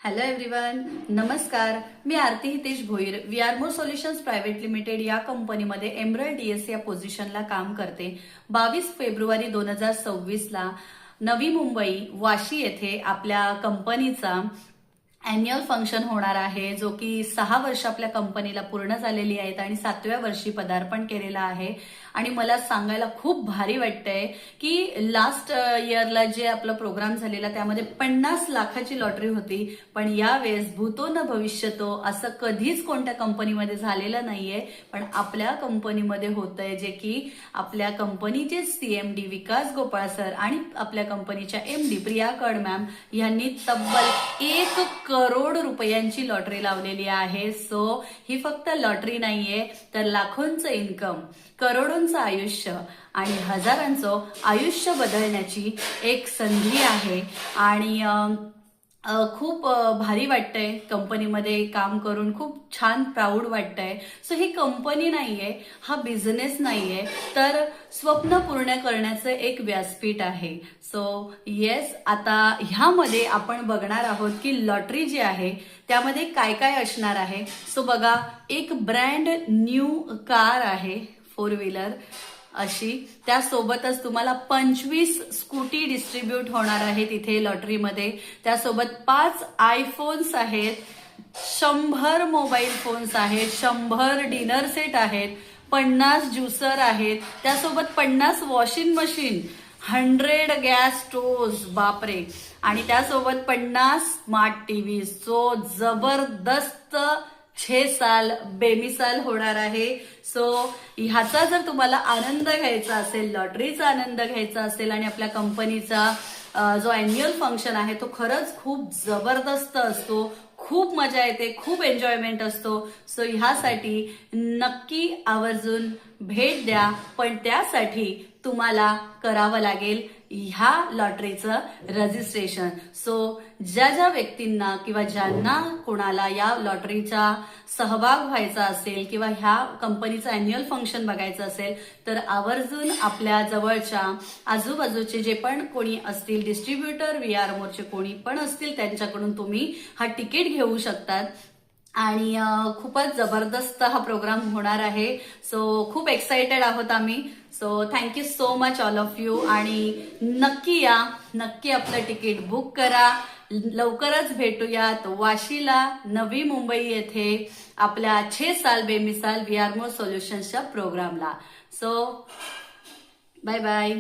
Hello everyone, नमस्कार. मी Aarti Hitesh Bhoir VRMore solutions private limited या कंपनीमध्ये एम्ब्रॉयड DS या पोझिशनला काम करते. 22 फेब्रुवारी 2026 ला नवी मुंबई वाशी येथे आपल्या कंपनीचा अॅन्युअल फंक्शन होणार आहे, जो की 6 वर्ष आपल्या कंपनीला पूर्ण झालेली आहेत आणि 7व्या वर्षी पदार्पण केलेलं आहे. आणि मला सांगायला खूप भारी वाटतंय की लास्ट इयरला जे आपला प्रोग्राम झालेला त्यामध्ये 50 लाखाची लॉटरी होती, पण यावेळेस भूतो न भविष्यतो असं कधीच कोणत्या कंपनीमध्ये झालेलं नाहीये. पण आपल्या कंपनीमध्ये होतंय, जे की आपल्या कंपनीचे CMD विकास गोपाळ सर आणि आपल्या कंपनीच्या MD प्रिया कड मॅम यांनी तब्बल 1 करोड रुपयांची लॉटरी लावलेली आहे. सो ही फक्त लॉटरी नाहीये, तर लाखोंचं इन्कम, करोडोंचं आयुष्य आणि हजारांचं आयुष्य बदलण्याची एक संधी आहे. आणि खूप भारी वाटतंय कंपनीमध्ये काम करून, खूप छान प्राऊड वाटतंय. सो ही कंपनी नाहीये, हा बिझनेस नाहीये, तर स्वप्न पूर्ण करण्याचं एक व्यासपीठ आहे. सो येस, आता ह्यामध्ये आपण बघणार आहोत की लॉटरी जी आहे त्यामध्ये काय काय असणार आहे. सो बघा, एक ब्रँड न्यू कार आहे 4 व्हीलर अशी, त्यासोबतच तुम्हाला 25 स्कूटी डिस्ट्रीब्यूट होणार आहेत इथे लॉटरीमध्ये. त्यासोबत 5 आयफोन्स आहेत, 100 मोबाईल फोन्स आहेत, 100 डिनर सेट आहेत, 50 ज्युसर आहेत, त्यासोबत 50 वॉशिंग मशीन, 100 गॅस स्टोव्ह, बापरे, आणि त्यासोबत 50 स्मार्ट टीव्ही. सो जबरदस्त 6 साल बेमिसाल होणार आहे. सो ह्याचा जर तुम्हाला आनंद घ्यायचा असेल, लॉटरीचा आनंद घ्यायचा असेल आणि आपल्या कंपनीचा जो अॅन्युअल फंक्शन आहे तो खरंच खूप जबरदस्त असतो, खूप मजा येते, खूप एन्जॉयमेंट असतो. सो ह्यासाठी नक्की आवर्जून भेट द्या. पण त्यासाठी तुम्हाला करावं लागेल ह्या लॉटरीचं रजिस्ट्रेशन. सो ज्या ज्या व्यक्तींना किंवा ज्यांना कोणाला या लॉटरीचा सहभाग व्हायचा असेल किंवा ह्या कंपनीचं अॅन्युअल फंक्शन बघायचं असेल, तर आवर्जून आपल्या जवळच्या आजूबाजूचे जे पण कोणी असतील, डिस्ट्रीब्युटर VRMoreचे कोणी पण असतील, त्यांच्याकडून तुम्ही हा तिकीट घेऊ शकतात. आणि खूपच जबरदस्त हा प्रोग्राम होणार आहे. सो खूप एक्साइटेड आहोत आम्ही. So thank you so much all of you. आणि नक्की या, नक्की आपलं तिकीट बुक करा. लवकरच भेटूयात वाशीला, नवी मुंबई येथे आपल्या 6 साल बेमिसाल VRMore सोल्युशन्सच्या प्रोग्रामला. So bye bye.